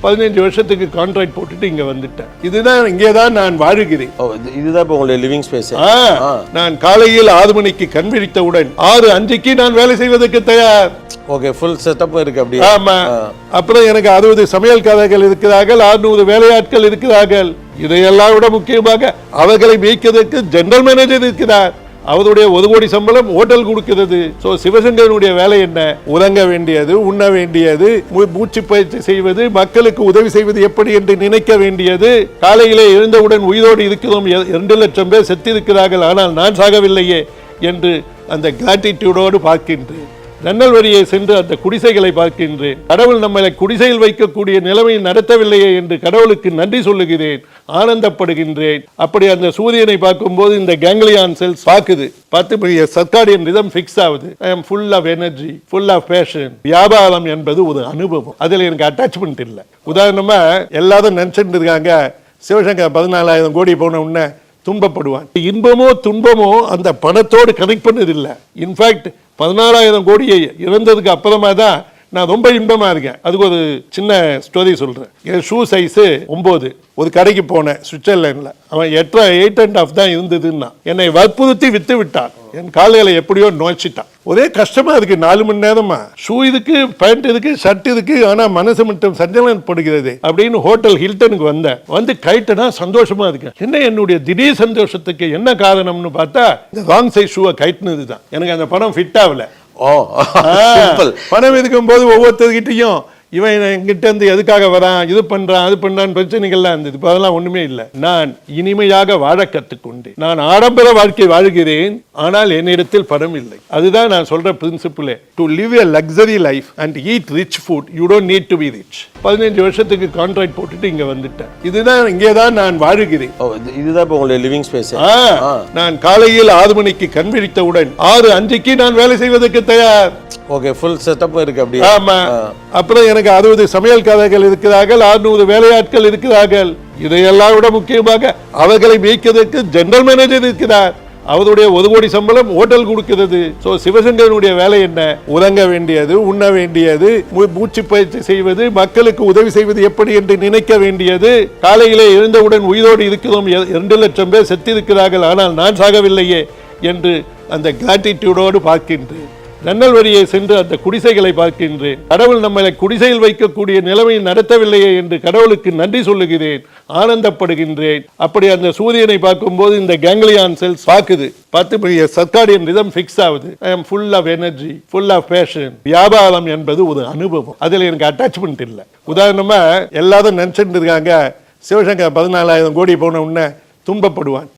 15 வருஷத்துக்கு கான்ட்ராக்ட் போட்டுட்டு இங்க வந்துட்டேன். இதுதான் இங்கேதான் நான் வாழுகிறேன். இதுதான் இப்போ உங்களுடைய லிவிங் ஸ்பேஸ். நான் காலையில் 6 மணிக்கு கண் விழித்தவுடன் 6:05க்கு நான் வேலை செய்வதற்கு தயார். ஓகே, ஃபுல் செட்டப் இருக்கு அப்படி. ஆமா. அப்புறம் எனக்கு 60 சமையல்காரர்கள் இருக்கிறார்கள், 600 வேலையாட்கள் இருக்கிறார்கள். இதையெல்லாம் விட முக்கியமாக அவர்களை மேய்க்கிறதுக்கு ஜெனரல் மேனேஜர் இருக்கிறார். அவருடைய 1 கோடி சம்பளம் ஹோட்டல் கொடுக்கிறது. சோ சிவசங்கரனுடைய வேலை என்ன? உறங்க வேண்டியது, உண்ண வேண்டியது, மூச்சு பயிற்சி செய்வது, மக்களுக்கு உதவி செய்வது எப்படி என்று நினைக்க வேண்டியது. காலையிலே எழுந்தவுடன் உயிரோடு இருக்கிறோம், 2 லட்சம் பேர் செத்திருக்கிறார்கள், ஆனால் நான் சாகவில்லையே என்று அந்த கிராட்டிடியூடோடு பார்க்கின்றேன். ஜன்னல் வழியே சென்று அந்த குடிசைகளை பார்க்கின்றேன். கடவுள் நம்மளை குடிசையில் வைக்கக்கூடிய நிலைமை நடத்தவில்லையே என்று கடவுளுக்கு நன்றி சொல்லுகிறேன், ஆனந்தப்படுகின்றேன். அப்படி அந்த சூரியனை பார்க்கும்போது இந்த கேங்லியான் செல்ஸ் பார்த்து சர்க்காடியன் ரிதம் ஃபிக்ஸ் ஆகுது. I am full of energy, full of passion. வியாபாரம் என்பது ஒரு அனுபவம், அதில் எனக்கு அட்டாச்மெண்ட் இல்லை. உதாரணமா எல்லாரும் நினைச்சிட்டு இருக்காங்க சிவசங்கர் 14,000 கோடி போன உடனே துன்பப்படுவான். இன்பமோ துன்பமோ அந்த பணத்தோடு கனெக்ட் பண்ணதில்லை. இன்ஃபேக்ட் 14,000 கோடியை இறந்ததுக்கு அப்புறமா தான் நான் ரொம்ப இன்பமா இருக்கேன். அதுக்கு ஒரு சின்ன ஸ்டோரி சொல்றேன். என் ஷூ சைஸ் 9. ஒரு கடைக்கு போனேன் சுவிட்சர்லாண்டில். அவன் 8.5 தான் இருந்ததுன்னா என்னை வற்புறுத்தி வித்து விட்டான். என் காலையில எப்படியோ நோய்ச்சிட்டான். ஒரே கஷ்டமா இருக்கு. 4 மணி நேரமா ஷூ இதுக்கு, பேண்ட் இதுக்கு, ஷர்ட் இதுக்கு, ஆனா மனசு மட்டும் சஞ்சலப்படுகிறது அப்படின்னு ஹோட்டல் ஹில்டனுக்கு வந்தேன். வந்து கைட்டனா சந்தோஷமா இருக்கேன். என்ன என்னுடைய திடீர் சந்தோஷத்துக்கு என்ன காரணம்னு பார்த்தா இந்த ராங் சைஸ் ஷூவை கைட்டினது தான். எனக்கு அந்த பணம் ஃபிட் ஆகல. பணம் இருக்கும் போது ஒவ்வொருத்தர்கிட்டையும் இவன் என்கிட்ட இருந்து எதுக்காக வரான், இது பண்றான், அது பண்றான்னு பிரச்சனைகள்லாம் இருந்தது. இப்போ அதெல்லாம் ஒண்ணுமே இல்லை. நான் இனிமையாக வாழ கற்றுக்கொண்டேன். நான் ஆடம்பர வாழ்க்கை வாழ்கிறேன், ஆனால் என்னிடத்தில் பணம் இல்லை. அதுதான் நான் சொல்ற பிரின்சிபிளே. To live a luxury life and eat rich food, you don't need to be rich. 15 வருஷத்துக்கு கான்ட்ராக்ட் போட்டுட்டு இங்க வந்துட்டேன். இதுதான் இங்கேதான் நான் வாழுகிறேன். இதுதான் இப்போ உங்களுடைய லிவிங் ஸ்பேஸ். நான் காலையில் 6 மணிக்கு கண் விழித்தவுடன் 6:05க்கு நான் வேலை செய்வதற்கு தயார். ஓகே, ஃபுல் செட்டப் இருக்கு அப்படி. ஆமா. அப்புறம் எனக்கு 60 சமையல்காரர்கள் இருக்கிறார்கள், 600 வேலையாட்கள் இருக்கிறார்கள். இதையெல்லாம் விட முக்கியமாக அவர்களை மேய்க்கிறதுக்கு ஜெனரல் மேனேஜர் இருக்கிறார். அவருடைய 1 கோடி சம்பளம் ஹோட்டல் கொடுக்கிறது. சோ சிவசங்கரனுடைய வேலை என்ன? உறங்க வேண்டியது, உண்ண வேண்டியது, மூச்சு பயிற்சி செய்வது, மக்களுக்கு உதவி செய்வது எப்படி என்று நினைக்க வேண்டியது. காலையிலே எழுந்தவுடன் உயிரோடு இருக்கிறோம், 2 லட்சம் பேர் செத்திருக்கிறார்கள், ஆனால் நான் சாகவில்லையே என்று அந்த கிராட்டிடியூடோடு பார்க்கின்றேன். ஜன்னல் வழியே சென்று அந்த குடிசைகளை பார்க்கின்றேன். கடவுள் நம்மளை குடிசையில் வைக்கக்கூடிய நிலைமை நடத்தவில்லையே என்று கடவுளுக்கு நன்றி சொல்லுகிறேன், ஆனந்தப்படுகின்றேன். அப்படி அந்த சூரியனை பார்க்கும்போது இந்த கேங்லியான் செல்ஸ் பார்த்து சர்க்காடியன் ரிதம் ஃபிக்ஸ் ஆகுது. I am full of energy, full of passion. வியாபாரம் என்பது ஒரு அனுபவம், அதில் எனக்கு அட்டாச்மெண்ட் இல்லை. உதாரணமா எல்லாரும் நினைச்சிட்டு இருக்காங்க சிவசங்கர் 14,000 கோடி போன உடனே துன்பப்படுவான்.